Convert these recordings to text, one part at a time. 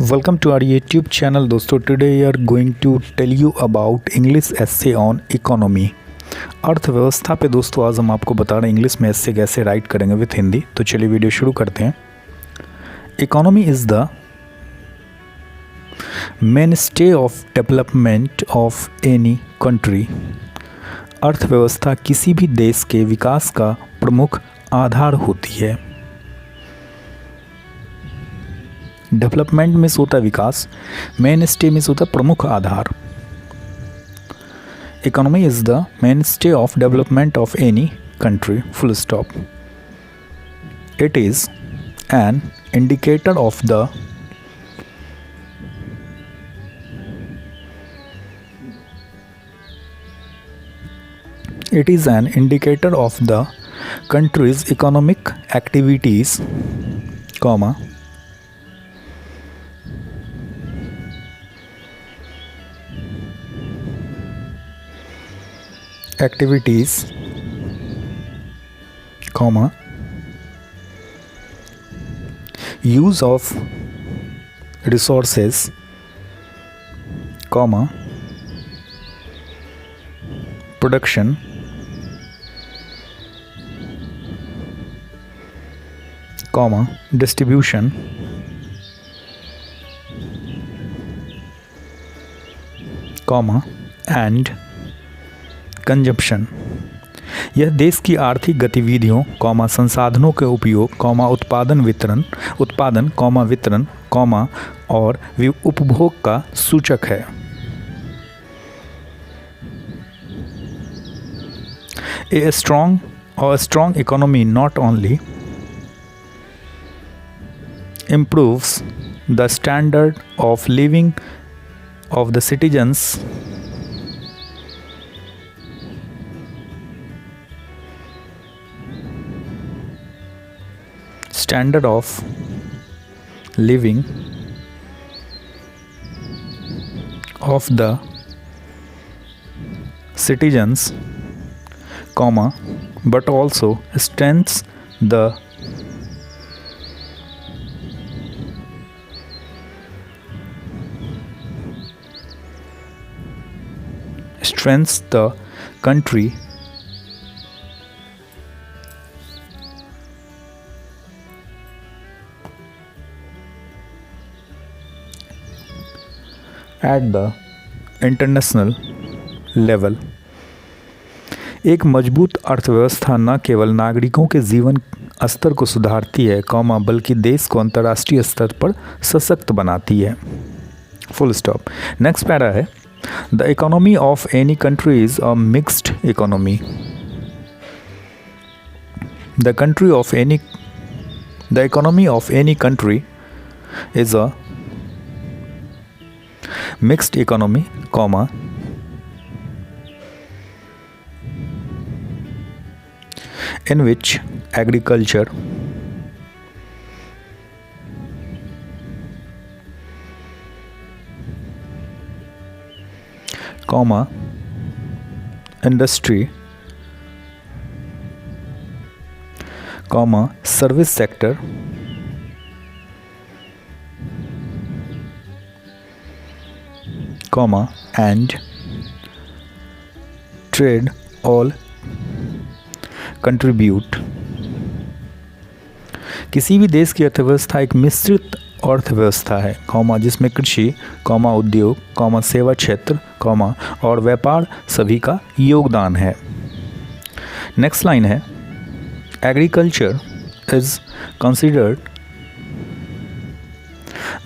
Welcome to our YouTube channel दोस्तों। Today we are going to tell you about English essay on economy। अर्थव्यवस्था पे दोस्तों आज हम आपको बता रहे हैं इंग्लिश में essay कैसे राइट करेंगे विथ हिंदी। तो चलिए वीडियो शुरू करते हैं। Economy is the mainstay of development of any country। अर्थव्यवस्था किसी भी देश के विकास का प्रमुख आधार होती है। डेवलपमेंट में होता है विकास, मेन स्टे में होता है प्रमुख आधार। Economy is the mainstay of development of any country, full stop. It is an indicator of the country's economic activities, comma, use of resources, comma, production, comma, distribution, comma, and consumption. यह देश की आर्थिक गतिविधियों, comma, संसाधनों के उपयोग, comma, उत्पादन, comma, वितरण, कॉमा, और उपभोग का सूचक है। A strong economy not only improves the standard of living of the citizens, comma, but also strengthens the country at the international level. एक मजबूत अर्थव्यवस्था न केवल नागरिकों के जीवन स्तर को सुधारती है, कॉमा, बल्कि देश को अंतर्राष्ट्रीय स्तर पर सशक्त बनाती है, फुल स्टॉप। नेक्स्ट पैरा है, the economy of any country is a mixed economy. The economy of any country is a mixed economy, comma, in which agriculture, comma, industry, comma, service sector, comma, and trade all contribute। किसी भी देश की अर्थव्यवस्था एक मिश्रित अर्थव्यवस्था है, comma, जिसमें कृषि, कॉमा, उद्योग, कॉमा, सेवा क्षेत्र, कॉमा, और व्यापार सभी का योगदान है। नेक्स्ट लाइन है, agriculture is considered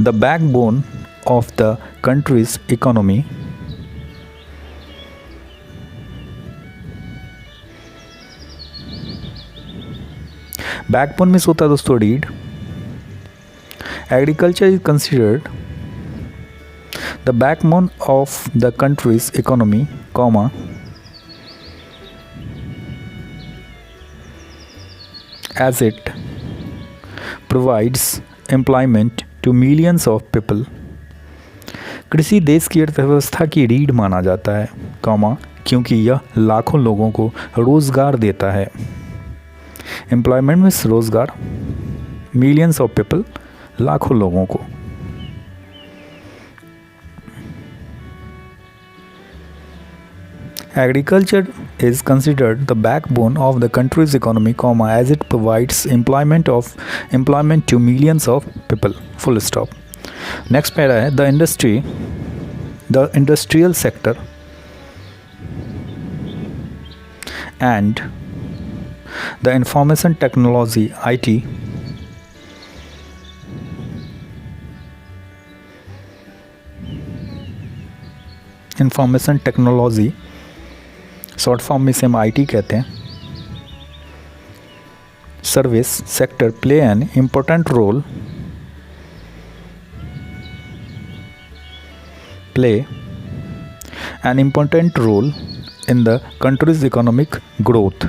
the backbone of the country's economy। Backbone में होता है दोस्तों read. Agriculture is considered the backbone of the countries economy, comma, as it provides employment to millions of people। कृषि देश की अर्थव्यवस्था की रीढ़ माना जाता है, कॉमा, क्योंकि यह लाखों लोगों को रोज़गार देता है। एम्प्लॉयमेंट में रोज़गार, मिलियंस ऑफ पीपल, लाखों लोगों को। Agriculture is considered the backbone of the country's economy, as it provides employment to millions of people. Full stop. Next para है the industrial sector and the information technology IT information technology short form में इसे हम IT कहते हैं service sector play an important role in the country's economic growth.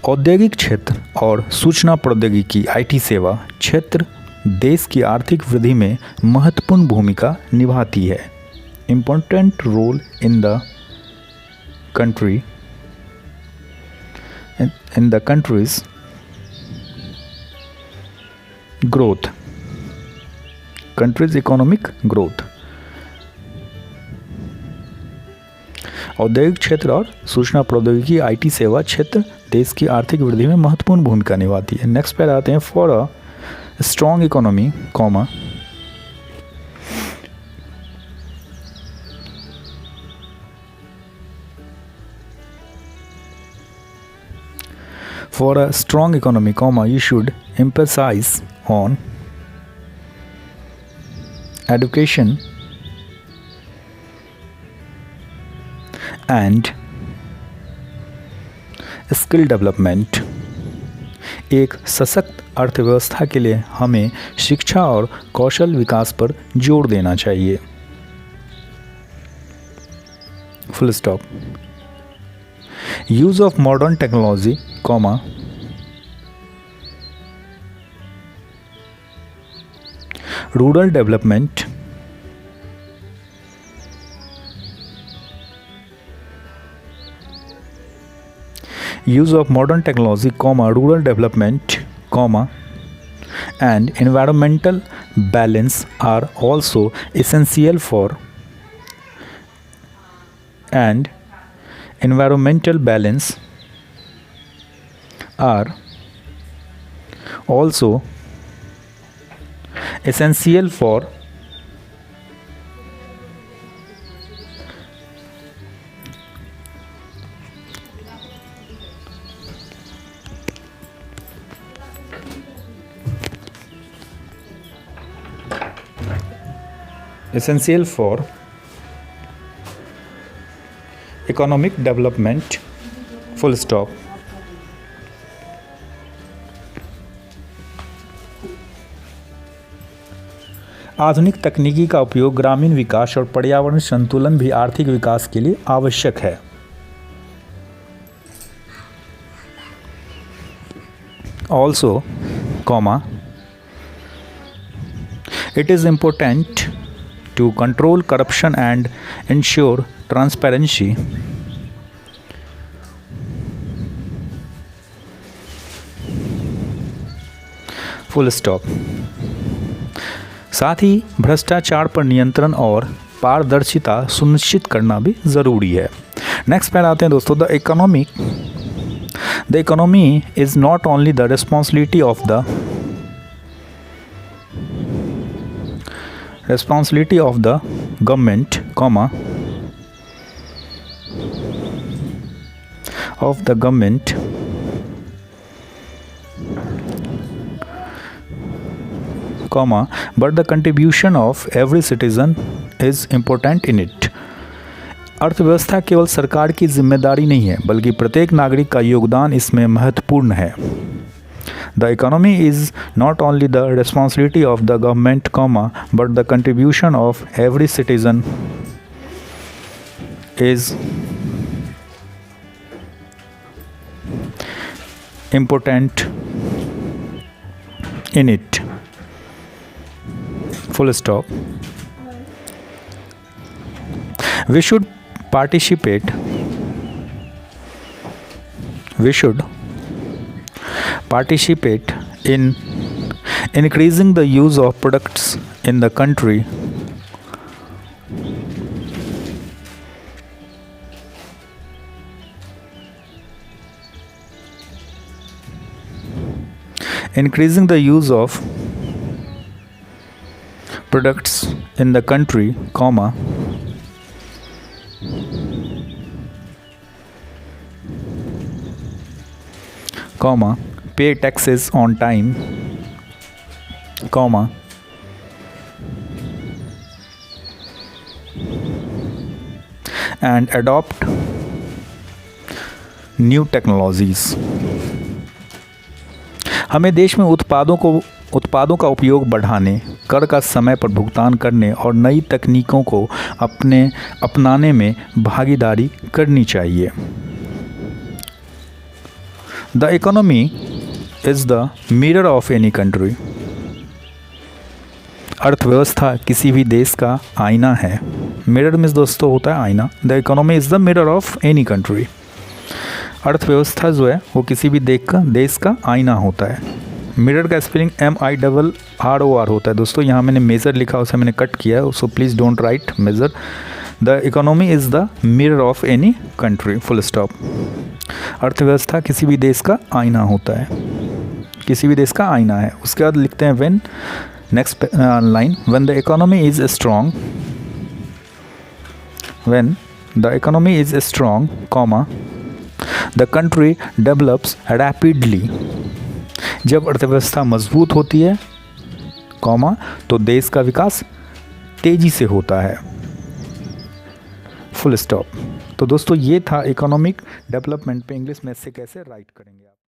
औद्योगिक क्षेत्र और सूचना प्रौद्योगिकी IT सेवा क्षेत्र देश की आर्थिक वृद्धि में महत्वपूर्ण भूमिका निभाती है. Important role in the country's growth, country's economic growth. औद्योगिक क्षेत्र और सूचना प्रौद्योगिकी IT सेवा क्षेत्र देश की आर्थिक वृद्धि में महत्वपूर्ण भूमिका निभाती है. नेक्स्ट पे आते हैं for a strong economy For a strong economy, you should emphasize on education and skill development. एक सशक्त अर्थव्यवस्था के लिए हमें शिक्षा और कौशल विकास पर जोर देना चाहिए. Full stop. Use of modern technology rural development use of modern technology, rural development, and environmental balance are also essential for economic development. Full stop. आधुनिक तकनीकी का उपयोग ग्रामीण विकास और पर्यावरण संतुलन भी आर्थिक विकास के लिए आवश्यक है. Also, it is important to control corruption and ensure transparency. Full stop. साथ ही भ्रष्टाचार पर नियंत्रण और पारदर्शिता सुनिश्चित करना भी ज़रूरी है. नेक्स्ट पर आते हैं दोस्तों. The economy is not only the responsibility of the government, but the contribution of every citizen is important in it. अर्थव्यवस्था केवल सरकार की जिम्मेदारी नहीं है बल्कि प्रत्येक नागरिक का योगदान इसमें महत्वपूर्ण है. The economy is not only the responsibility of the government, but the contribution of every citizen is important in it. Full stop. We should participate in increasing the use of products in the country increasing the use of products in the country, pay taxes on time, and adopt new technologies. हमें देश में उत्पादों का उपयोग बढ़ाने, कर का समय पर भुगतान करने और नई तकनीकों को अपनाने में भागीदारी करनी चाहिए। The economy is the mirror of any country. अर्थव्यवस्था किसी भी देश का आईना है। मिरर मीन्स दोस्तों होता है आईना। The economy is the mirror of any country. अर्थव्यवस्था जो है वो किसी भी देश का आईना होता है। मिरर का स्पेलिंग MIRROR होता है दोस्तों। यहाँ मैंने मेज़र लिखा, उसे मैंने कट किया है, so please don't write measure. The economy is the mirror of any country, full stop. अर्थव्यवस्था किसी भी देश का आईना होता है, किसी भी देश का आईना है। उसके बाद लिखते हैं when, next line, when the economy is strong, when the economy is strong, the country develops rapidly. जब अर्थव्यवस्था मजबूत होती है, तो देश का विकास तेज़ी से होता है, फुल स्टॉप। तो दोस्तों ये था इकोनॉमिक डेवलपमेंट पे इंग्लिश में इससे कैसे राइट करेंगे आप।